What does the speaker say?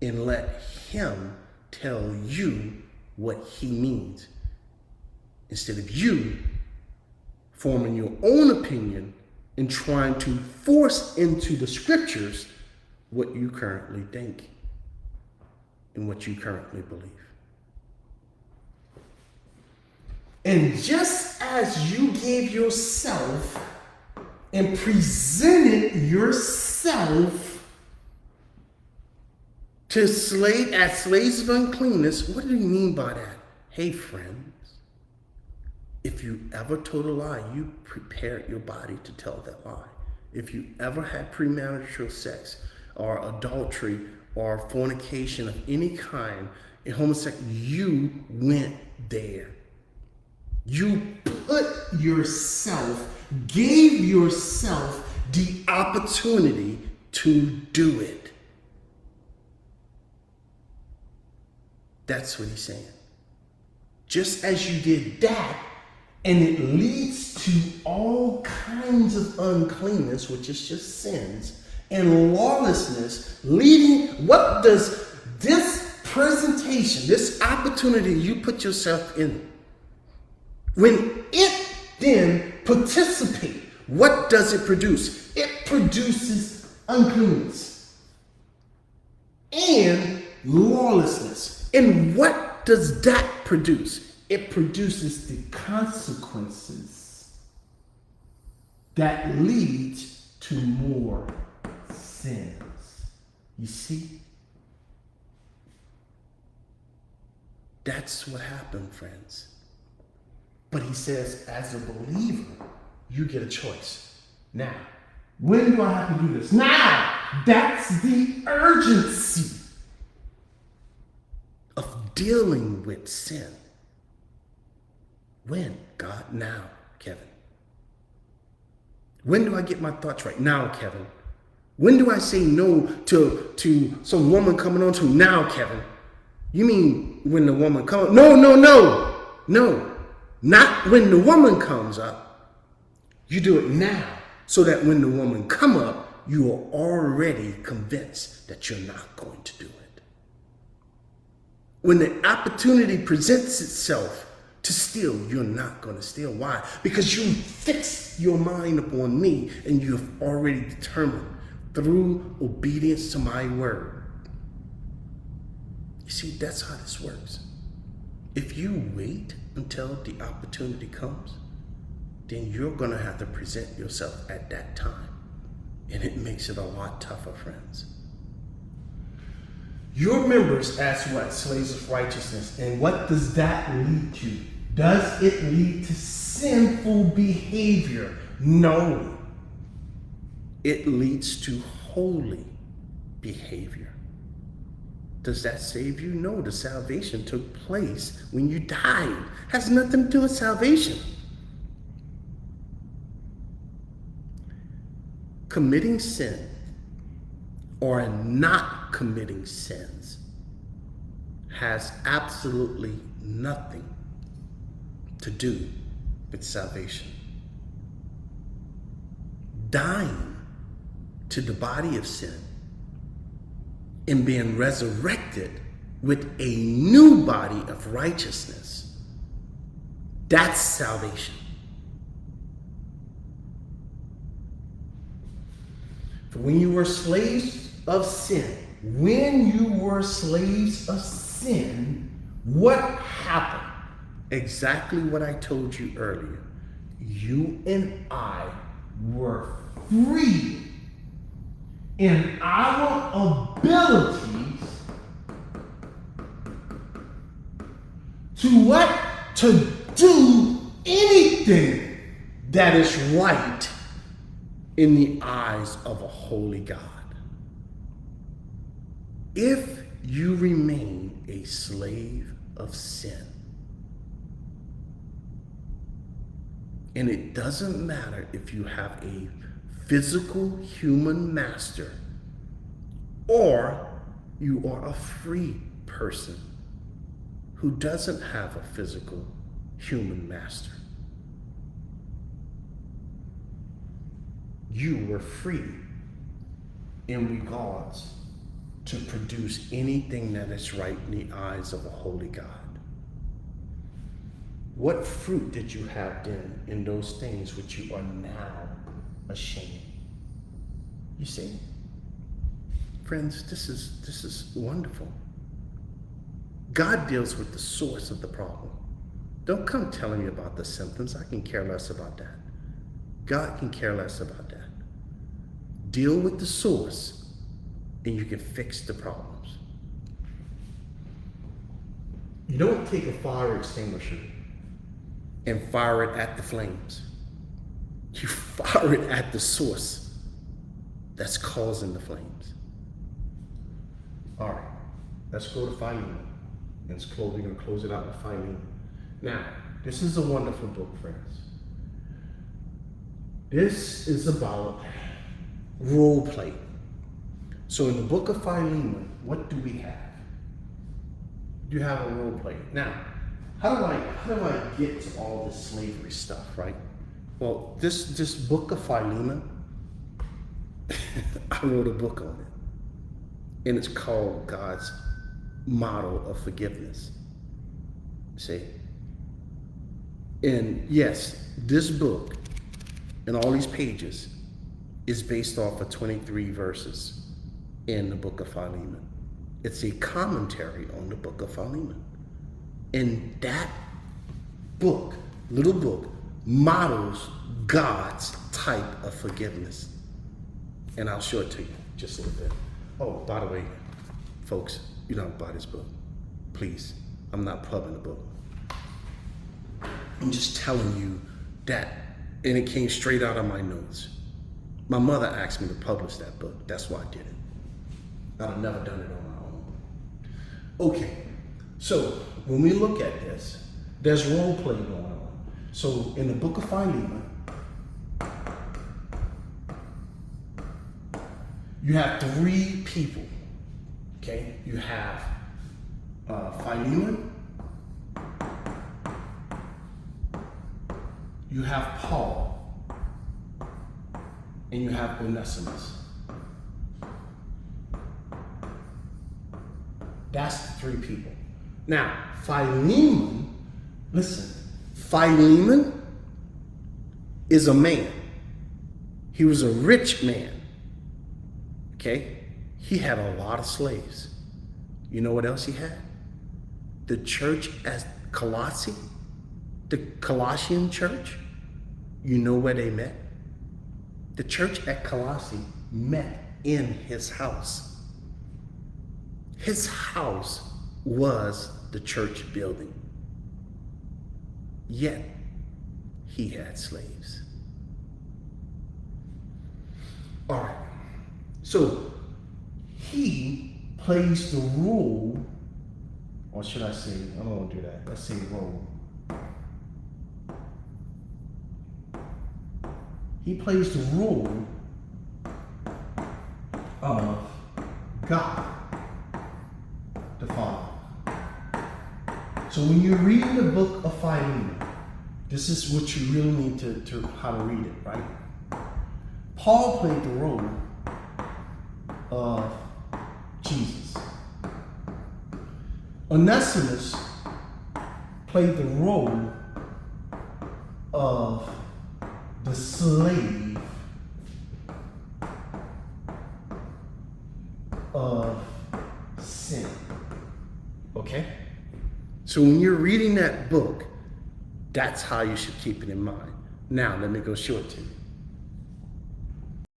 and let him tell you what he means, instead of you forming your own opinion and trying to force into the scriptures what you currently think and what you currently believe. And just as you gave yourself and presented yourself to slaves of uncleanness, what do you mean by that? Hey, friends, if you ever told a lie, you prepared your body to tell that lie. If you ever had premarital sex or adultery or fornication of any kind, in homosexuality, you went there. You put yourself, gave yourself the opportunity to do it. That's what he's saying. Just as you did that, and it leads to all kinds of uncleanness, which is just sins, and lawlessness, leading, what does this presentation, this opportunity you put yourself in, when it then participates, what does it produce? It produces uncleanness and lawlessness. And what does that produce? It produces the consequences that lead to more sins. You see? That's what happened, friends. But he says, as a believer, you get a choice. Now, when do I have to do this? Now! That's the urgency of dealing with sin. When? God, now, Kevin. When do I get my thoughts right? Now, Kevin. When do I say no to some woman coming on to me? Now, Kevin. You mean when the woman comes? No. Not when the woman comes up. You do it now, so that when the woman come up, you are already convinced that you're not going to do it. When the opportunity presents itself to steal, you're not going to steal. Why? Because you fix your mind upon me, and you have already determined through obedience to my word. You see, that's how this works. If you wait until the opportunity comes, then you're going to have to present yourself at that time. And it makes it a lot tougher, friends. Your members as what? Slaves of righteousness. And what does that lead to? Does it lead to sinful behavior? No. It leads to holy behavior. Does that save you? No, the salvation took place when you died. It has nothing to do with salvation. Committing sin or not committing sins has absolutely nothing to do with salvation. Dying to the body of sin and being resurrected with a new body of righteousness, that's salvation. For when you were slaves of sin, what happened? Exactly what I told you earlier. You and I were free in our abilities to what? To do anything that is right in the eyes of a holy God. If you remain a slave of sin, and it doesn't matter if you have a physical human master or you are a free person who doesn't have a physical human master, you were free in regards to produce anything that is right in the eyes of a holy God. What fruit did you have then in those things which you are now ashamed? You see, friends, this is wonderful. God deals with the source of the problem. Don't come telling me about the symptoms. I can care less about that. God can care less about that. Deal with the source, and you can fix the problems. You don't take a fire extinguisher and fire it at the flames. You fire it at the source that's causing the flames. All right, let's go to Philemon. And we're going to close it out with Philemon. Now, this is a wonderful book, friends. This is about role play. So in the book of Philemon, what do we have? You have a role play. Now, how do I get to all this slavery stuff, right? Well, this book of Philemon, I wrote a book on it. And it's called God's Model of Forgiveness. See? And yes, this book and all these pages is based off of 23 verses in the book of Philemon. It's a commentary on the book of Philemon. And that book, little book, models God's type of forgiveness. And I'll show it to you just a little bit. Oh, by the way, folks, you don't buy this book. Please, I'm not pubbing the book. I'm just telling you that, and it came straight out of my notes. My mother asked me to publish that book. That's why I did it. I'd have never done it on my own. Okay, so when we look at this, there's role play going on. So in the book of Philemon, you have three people. Okay, you have Philemon, you have Paul, and you have Onesimus. That's the three people. Now, Philemon, listen, Philemon is a man. He was a rich man. Okay? He had a lot of slaves. You know what else he had? The church at Colossae, the Colossian church, you know where they met? The church at Colossae met in his house. His house was the church building. Yet, he had slaves. All right. So, he plays the role, or should I say, I don't want to do that. Let's say role. He plays the role of God, the Father. So when you read the book of Philemon, this is what you really need to how to read it, right? Paul played the role of Jesus. Onesimus played the role of the slave of sin. Okay? So when you're reading that book, that's how you should keep it in mind. Now, let me go show it to you.